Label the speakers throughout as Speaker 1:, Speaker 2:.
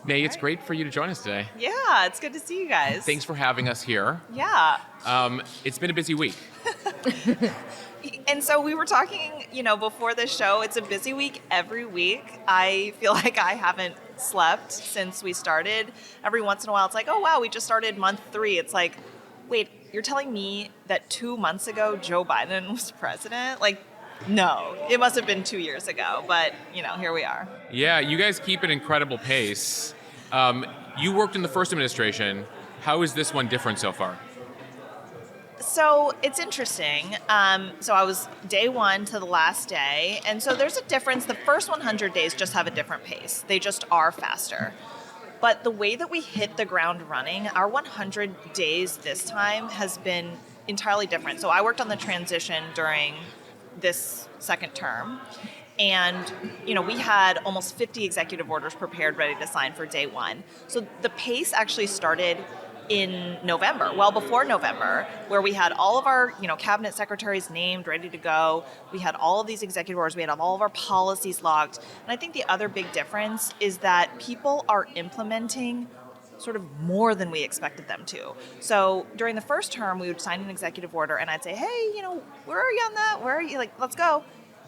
Speaker 1: May, it's great for you to join us today.
Speaker 2: Yeah, it's good to see you guys.
Speaker 1: Thanks for having us here.
Speaker 2: Yeah.
Speaker 1: It's been a busy week.
Speaker 2: And so we were talking, before the show, it's a busy week every week. I feel like I haven't slept since we started. Every once in a while, it's like, oh, wow, we just started month 3. It's like, wait, you're telling me that 2 months ago Joe Biden was president? Like, no, it must have been 2 years ago. But, here we are.
Speaker 1: Yeah, you guys keep an incredible pace. You worked in the first administration. How is this one different so far?
Speaker 2: So it's interesting. So I was day 1 to the last day. And so there's a difference. The first 100 days just have a different pace. They just are faster. But the way that we hit the ground running, our 100 days this time has been entirely different. So I worked on the transition during this second term. And, we had almost 50 executive orders prepared, ready to sign for day 1. So the pace actually started in November, well before November, where we had all of our, cabinet secretaries named, ready to go. We had all of these executive orders. We had all of our policies logged. And I think the other big difference is that people are implementing sort of more than we expected them to. So during the first term, we would sign an executive order and I'd say, hey, where are you on that? Where are you? Like, let's go.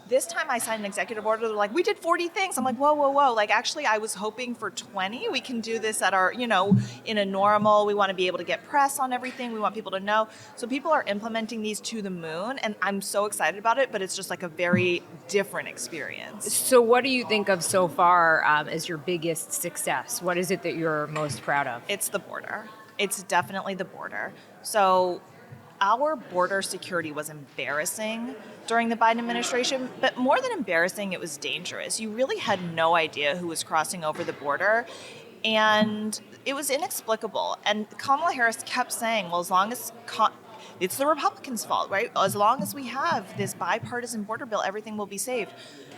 Speaker 2: This time I signed an executive order. They're like, we did 40 things. I'm like, whoa. Like, actually, I was hoping for 20. We can do this at our, in a normal. We want to be able to get press on everything. We want people to know. So people are implementing these to the moon, and I'm so excited about it, but it's just like a very different experience.
Speaker 3: So what do you think of so far as your biggest success? What is it that you're most proud of?
Speaker 2: It's the border. It's definitely the border. So our border security was embarrassing during the Biden administration, but more than embarrassing, it was dangerous. You really had no idea who was crossing over the border, and it was inexplicable. And Kamala Harris kept saying, well, as long as it's the Republicans' fault, right? As long as we have this bipartisan border bill, everything will be safe.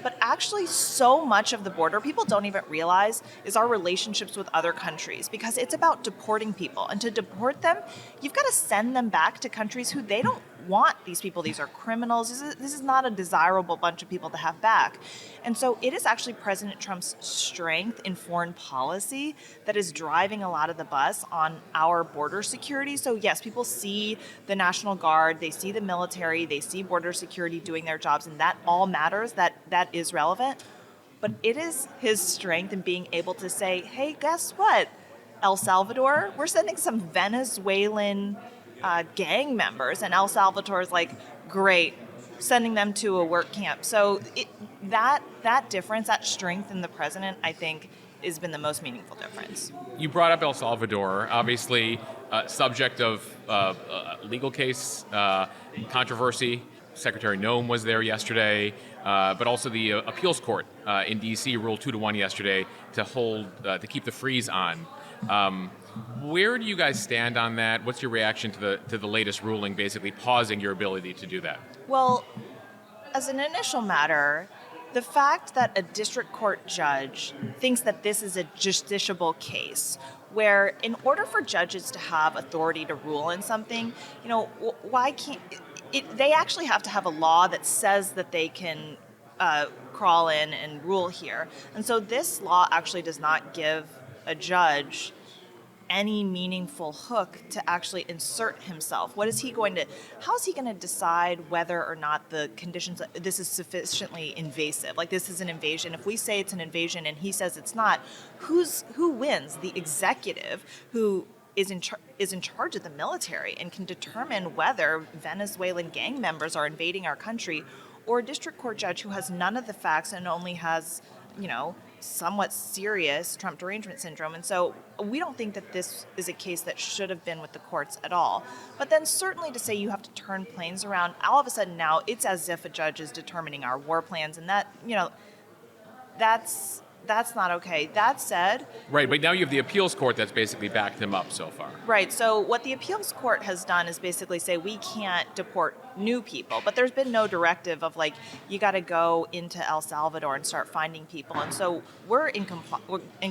Speaker 2: But actually, so much of the border, people don't even realize, is our relationships with other countries, because it's about deporting people. And to deport them, you've got to send them back to countries who they don't want these people. These are criminals. This is not a desirable bunch of people to have back. And so it is actually President Trump's strength in foreign policy that is driving a lot of the bus on our border security. So yes, people see the National Guard, they see the military, they see border security doing their jobs, and that all matters. That is relevant. But it is his strength in being able to say, hey, guess what? El Salvador, we're sending some Venezuelan gang members, and El Salvador is like, great, sending them to a work camp. So that difference, that strength in the president, I think, has been the most meaningful difference.
Speaker 1: You brought up El Salvador, obviously subject of legal case controversy. Secretary Noem was there yesterday, but also the appeals court in D.C. ruled 2-1 yesterday to keep the freeze on. Where do you guys stand on that? What's your reaction to the latest ruling, basically pausing your ability to do that?
Speaker 2: Well, as an initial matter, the fact that a district court judge thinks that this is a justiciable case, where in order for judges to have authority to rule in something, why can't they actually have to have a law that says that they can crawl in and rule here. And so this law actually does not give a judge any meaningful hook to actually insert himself. How is he going to decide whether or not the conditions, this is sufficiently invasive? Like, this is an invasion. If we say it's an invasion and he says it's not, who wins? The executive, who is in charge of the military and can determine whether Venezuelan gang members are invading our country, or a district court judge who has none of the facts and only has, somewhat serious Trump derangement syndrome. And so we don't think that this is a case that should have been with the courts at all. But then certainly to say you have to turn planes around, all of a sudden now it's as if a judge is determining our war plans, and that, that's not okay. That said...
Speaker 1: Right, but now you have the appeals court that's basically backed him up so far.
Speaker 2: Right, so what the appeals court has done is basically say we can't deport new people, but there's been no directive of you got to go into El Salvador and start finding people. And so we're in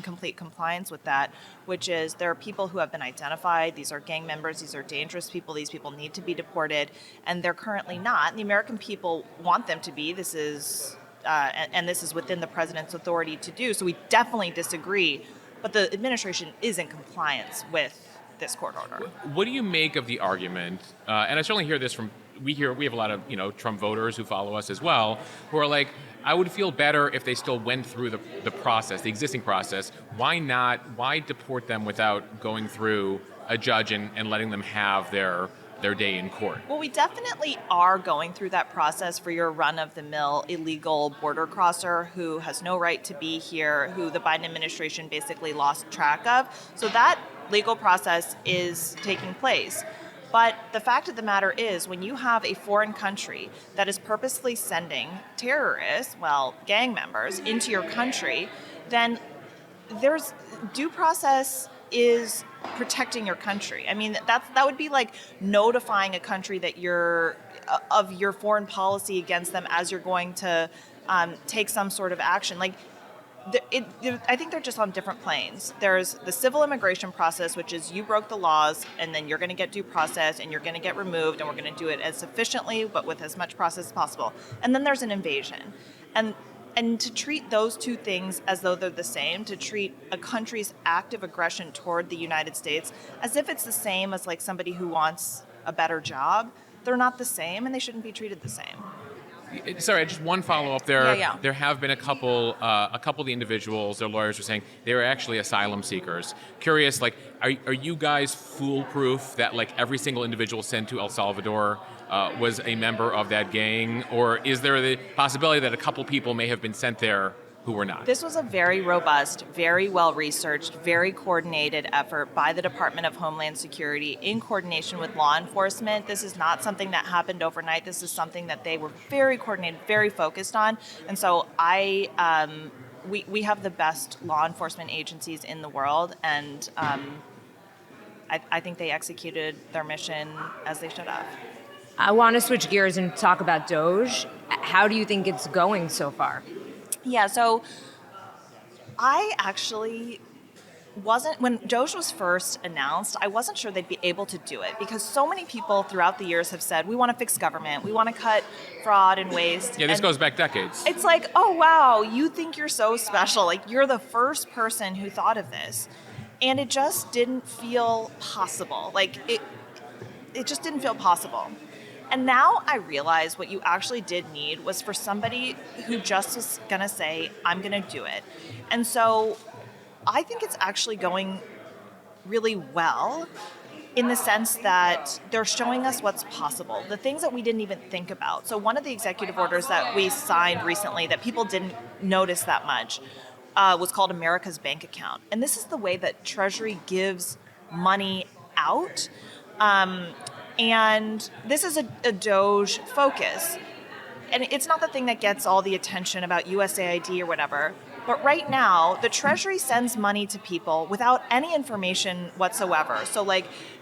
Speaker 2: complete compliance with that, which is there are people who have been identified. These are gang members. These are dangerous people. These people need to be deported, and they're currently not. And the American people want them to be. This is within the president's authority to do. So we definitely disagree but the administration is in compliance with this court order.
Speaker 1: What do you make of the argument? And I certainly hear this from we have a lot of Trump voters who follow us as well, who are like, I would feel better if they still went through the process, the existing process. Why not? Why deport them without going through a judge and letting them have their day in court?
Speaker 2: Well, we definitely are going through that process for your run-of-the-mill illegal border crosser who has no right to be here, who the Biden administration basically lost track of. So that legal process is taking place. But the fact of the matter is, when you have a foreign country that is purposely sending terrorists, gang members, into your country, then there's due process is protecting your country. I mean, that would be like notifying a country that you're of your foreign policy against them as you're going to take some sort of action. I think they're just on different planes. There's the civil immigration process, which is you broke the laws, and then you're going to get due process, and you're going to get removed, and we're going to do it as efficiently, but with as much process as possible. And then there's an invasion. And to treat those two things as though they're the same, to treat a country's active aggression toward the United States as if it's the same as like somebody who wants a better job, they're not the same, and they shouldn't be treated the same.
Speaker 1: Sorry, just one follow-up there.
Speaker 2: Yeah.
Speaker 1: There have been a couple of the individuals, their lawyers were saying they were actually asylum seekers. Curious, are you guys foolproof that every single individual sent to El Salvador was a member of that gang, or is there the possibility that a couple people may have been sent there who were not?
Speaker 2: This was a very robust, very well-researched, very coordinated effort by the Department of Homeland Security in coordination with law enforcement. This is not something that happened overnight. This is something that they were very coordinated, very focused on. And so we have the best law enforcement agencies in the world, and I think they executed their mission as they should have.
Speaker 3: I want to switch gears and talk about Doge. How do you think it's going so far?
Speaker 2: Yeah, so I actually wasn't, when Doge was first announced, I wasn't sure they'd be able to do it because so many people throughout the years have said, we want to fix government, we want to cut fraud and waste.
Speaker 1: Yeah, this goes back decades.
Speaker 2: It's like, oh wow, you think you're so special. You're the first person who thought of this. And it just didn't feel possible. It just didn't feel possible. And now I realize what you actually did need was for somebody who just was going to say, I'm going to do it. And so I think it's actually going really well in the sense that they're showing us what's possible, the things that we didn't even think about. So one of the executive orders that we signed recently that people didn't notice that much was called America's Bank Account. And this is the way that Treasury gives money out. And this is a Doge focus. And it's not the thing that gets all the attention about USAID or whatever. But right now, the Treasury sends money to people without any information whatsoever. So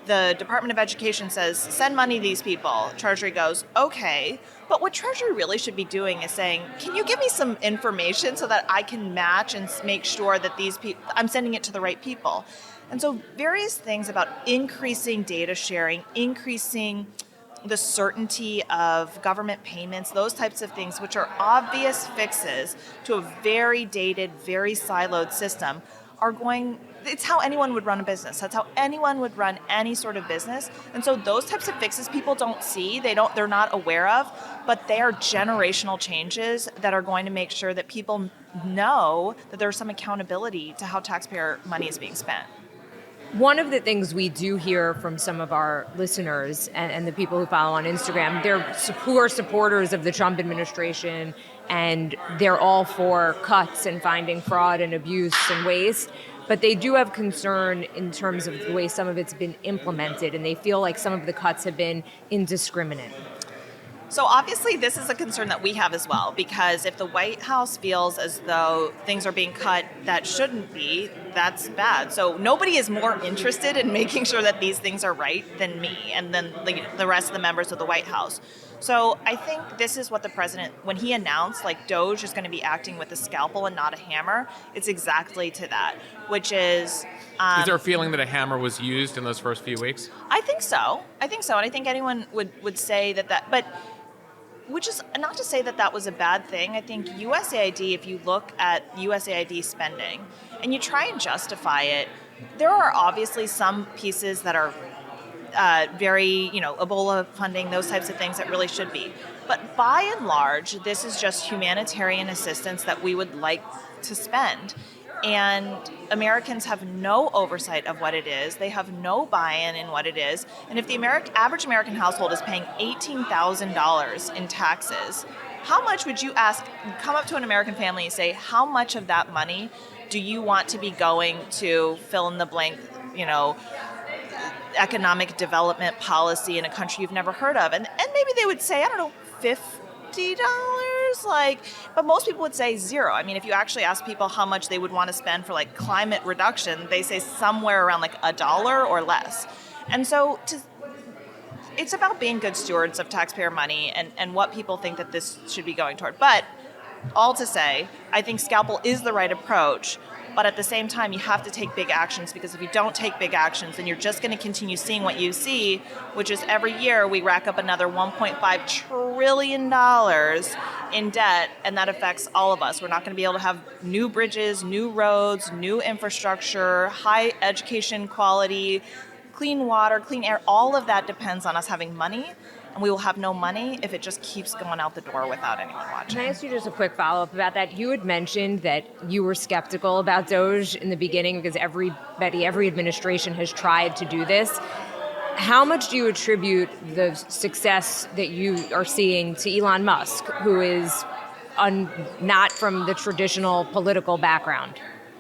Speaker 2: the Department of Education says, send money to these people. Treasury goes, okay. But what Treasury really should be doing is saying, can you give me some information so that I can match and make sure that these people, I'm sending it to the right people. And so various things about increasing data sharing, increasing the certainty of government payments, those types of things, which are obvious fixes to a very dated, very siloed system, it's how anyone would run a business. That's how anyone would run any sort of business. And so those types of fixes people don't see, they're not aware of, but they are generational changes that are going to make sure that people know that there's some accountability to how taxpayer money is being spent.
Speaker 3: One of the things we do hear from some of our listeners and the people who follow on Instagram, who are supporters of the Trump administration, and they're all for cuts and finding fraud and abuse and waste, but they do have concern in terms of the way some of it's been implemented, and they feel like some of the cuts have been indiscriminate.
Speaker 2: So obviously this is a concern that we have as well, because if the White House feels as though things are being cut that shouldn't be, that's bad. So nobody is more interested in making sure that these things are right than me and then the rest of the members of the White House. So I think this is what the president, when he announced Doge is going to be acting with a scalpel and not a hammer, it's exactly to that, which is...
Speaker 1: is there a feeling that a hammer was used in those first few weeks?
Speaker 2: I think so. And I think anyone would say that, but which is not to say that was a bad thing. I think USAID, if you look at USAID spending, and you try and justify it, there are obviously some pieces that are very, Ebola funding, those types of things that really should be. But by and large, this is just humanitarian assistance that we would like to spend. And Americans have no oversight of what it is. They have no buy-in in what it is. And if the average American household is paying $18,000 in taxes, how much would you come up to an American family and say, how much of that money do you want to be going to fill in the blank, economic development policy in a country you've never heard of? And maybe they would say, I don't know, $50, but most people would say zero. I mean, if you actually ask people how much they would want to spend for climate reduction, they say somewhere around $1 or less. And so it's about being good stewards of taxpayer money and what people think that this should be going toward. But all to say, I think scalpel is the right approach. But at the same time, you have to take big actions, because if you don't take big actions, then you're just going to continue seeing what you see, which is every year we rack up another $1.5 trillion in debt, and that affects all of us. We're not going to be able to have new bridges, new roads, new infrastructure, high education quality, clean water, clean air. All of that depends on us having money. And we will have no money if it just keeps going out the door without anyone watching.
Speaker 3: Can I ask you just a quick follow-up about that? You had mentioned that you were skeptical about Doge in the beginning because every administration has tried to do this. How much do you attribute the success that you are seeing to Elon Musk, who is not from the traditional political background?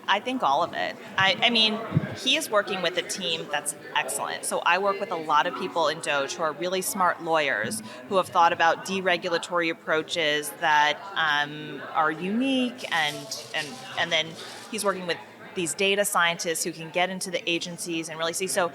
Speaker 2: I think all of it. I mean, he is working with a team that's excellent. So I work with a lot of people in Doge who are really smart lawyers who have thought about deregulatory approaches that are unique, and then he's working with these data scientists who can get into the agencies and really see. So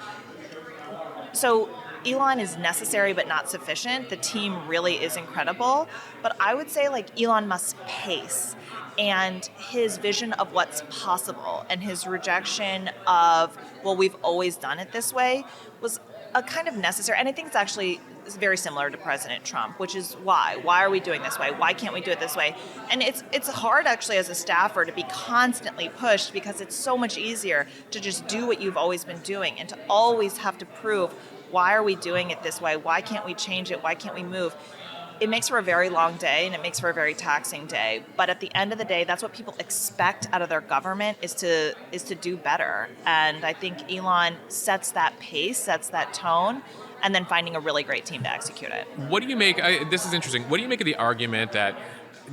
Speaker 2: Elon is necessary but not sufficient. The team really is incredible. But I would say Elon Musk's pace and his vision of what's possible and his rejection of, well, we've always done it this way, was a kind of necessary. And I think it's very similar to President Trump, which is why are we doing this way? Why can't we do it this way? And it's hard actually as a staffer to be constantly pushed, because it's so much easier to just do what you've always been doing and to always have to prove, why are we doing it this way? Why can't we change it? Why can't we move? It makes for a very long day, and it makes for a very taxing day. But at the end of the day, that's what people expect out of their government, is to do better. And I think Elon sets that pace, sets that tone, and then finding a really great team to execute it.
Speaker 1: What do you make? This is interesting. What do you make of the argument that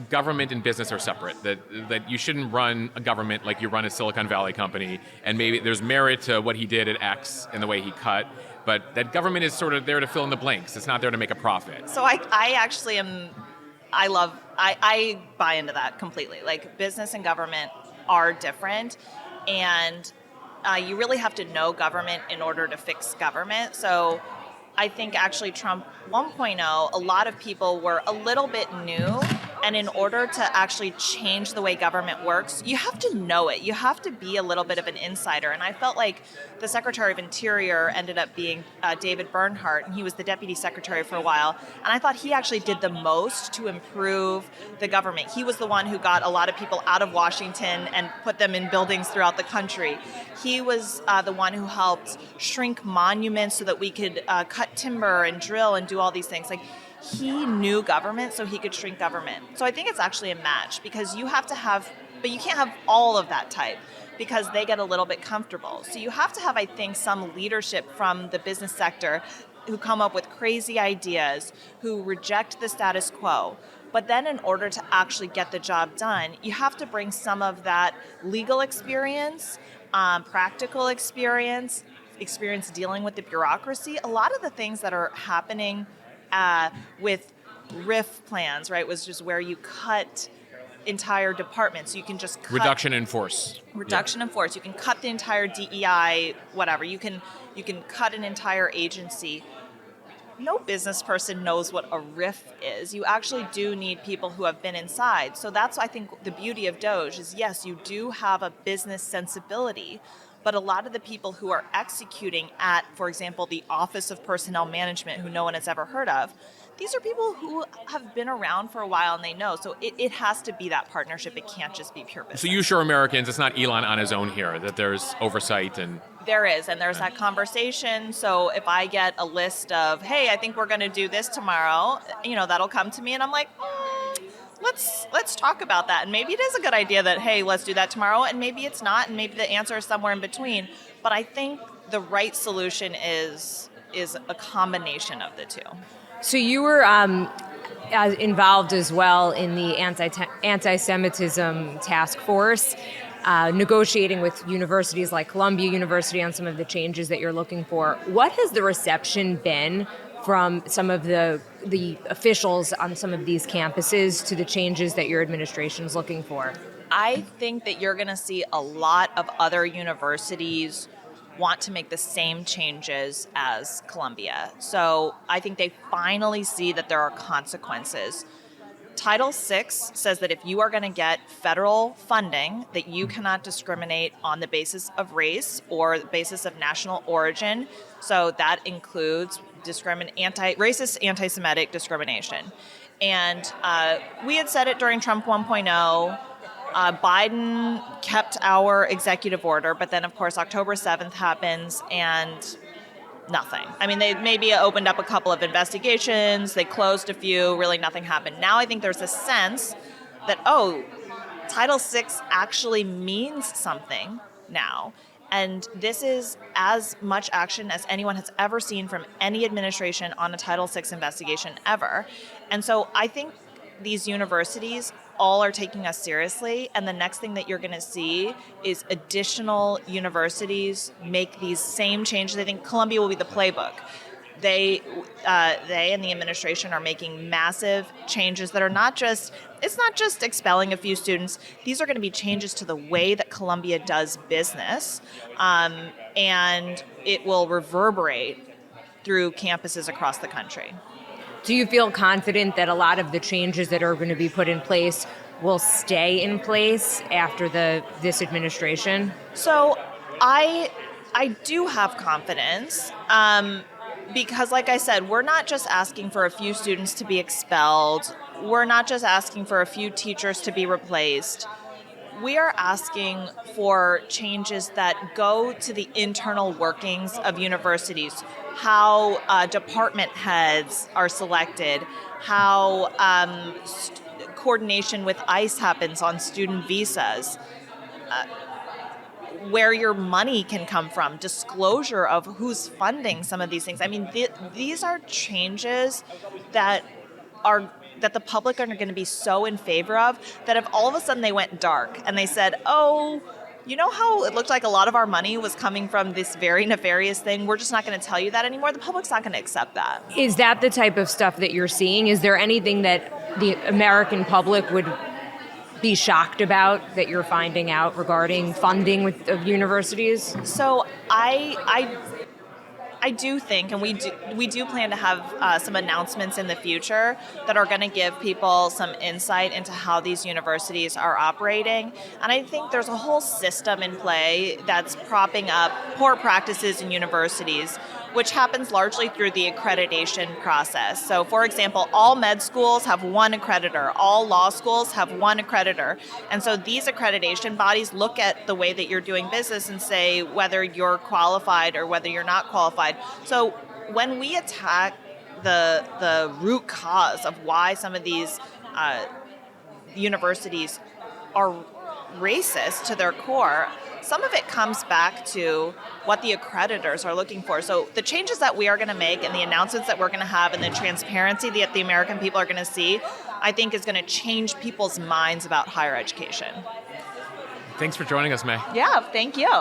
Speaker 1: government and business are separate? That you shouldn't run a government like you run a Silicon Valley company, and maybe there's merit to what he did at X and the way he cut, but that government is sort of there to fill in the blanks. It's not there to make a profit.
Speaker 2: So I actually am, I buy into that completely. Business and government are different, and you really have to know government in order to fix government. So I think actually Trump 1.0, a lot of people were a little bit new. And in order to actually change the way government works, you have to know it. You have to be a little bit of an insider. And I felt like the Secretary of Interior ended up being David Bernhardt, and he was the Deputy Secretary for a while. And I thought he actually did the most to improve the government. He was the one who got a lot of people out of Washington and put them in buildings throughout the country. He was the one who helped shrink monuments so that we could cut timber and drill and do all these things. He knew government so he could shrink government. So I think it's actually a match, because you have to have, but you can't have all of that type, because they get a little bit comfortable. So you have to have, I think, some leadership from the business sector who come up with crazy ideas, who reject the status quo. But then in order to actually get the job done, you have to bring some of that legal experience, practical experience dealing with the bureaucracy. A lot of the things that are happening with RIF plans, right, was just where you cut entire departments. You can just cut
Speaker 1: Reduction in force.
Speaker 2: Reduction in force. You can cut the entire DEI, whatever. You can cut an entire agency. No business person knows what a RIF is. You actually do need people who have been inside. So that's, I think, the beauty of Doge is, yes, you do have a business sensibility, but a lot of the people who are executing at, for example, the Office of Personnel Management, who no one has ever heard of, these are people who have been around for a while and they know. So it has to be that partnership. It can't just be pure business.
Speaker 1: So you assure Americans it's not Elon on his own here, that there's oversight and...
Speaker 2: There is, and there's that conversation. So if I get a list of, hey, I think we're going to do this tomorrow, that'll come to me, and I'm like, let's talk about that. And maybe it is a good idea that, hey, let's do that tomorrow, and maybe it's not, and maybe the answer is somewhere in between. But I think the right solution is a combination of the two.
Speaker 3: So you were involved as well in the anti-Semitism task force, negotiating with universities like Columbia University on some of the changes that you're looking for. What has the reception been from some of the officials on some of these campuses to the changes that your administration is looking for?
Speaker 2: I think that you're going to see a lot of other universities want to make the same changes as Columbia. So I think they finally see that there are consequences. Title VI says that if you are going to get federal funding, that you cannot discriminate on the basis of race or the basis of national origin. So that includes racist, anti-Semitic discrimination. And we had said it during Trump 1.0. Biden kept our executive order, but then, of course, October 7th happens and nothing. I mean, they maybe opened up a couple of investigations, they closed a few, really nothing happened. Now I think there's a sense that, Title VI actually means something now. And this is as much action as anyone has ever seen from any administration on a Title VI investigation ever. And so I think these universities all are taking us seriously, and the next thing that you're going to see is additional universities make these same changes. I think Columbia will be the playbook. They and the administration are making massive changes that are it's not just expelling a few students. These are going to be changes to the way that Columbia does business, and it will reverberate through campuses across the country.
Speaker 3: Do you feel confident that a lot of the changes that are going to be put in place will stay in place after this administration?
Speaker 2: So I do have confidence because, like I said, we're not just asking for a few students to be expelled. We're not just asking for a few teachers to be replaced. We are asking for changes that go to the internal workings of universities, how department heads are selected, how coordination with ICE happens on student visas, where your money can come from, disclosure of who's funding some of these things. I mean, these are changes that the public are going to be so in favor of, that if all of a sudden they went dark and they said, you know how it looked like a lot of our money was coming from this very nefarious thing? We're just not going to tell you that anymore. The public's not going to accept that.
Speaker 3: Is that the type of stuff that you're seeing? Is there anything that the American public would be shocked about that you're finding out regarding funding of universities?
Speaker 2: So I do think, and we do plan to have some announcements in the future that are going to give people some insight into how these universities are operating. And I think there's a whole system in play that's propping up poor practices in universities, which happens largely through the accreditation process. So, for example, all med schools have one accreditor. All law schools have one accreditor. And so these accreditation bodies look at the way that you're doing business and say whether you're qualified or whether you're not qualified. So when we attack the root cause of why some of these universities are racist to their core, some of it comes back to what the accreditors are looking for. So the changes that we are going to make and the announcements that we're going to have and the transparency that the American people are going to see, I think is going to change people's minds about higher education.
Speaker 1: Thanks for joining us, May.
Speaker 2: Yeah, thank you.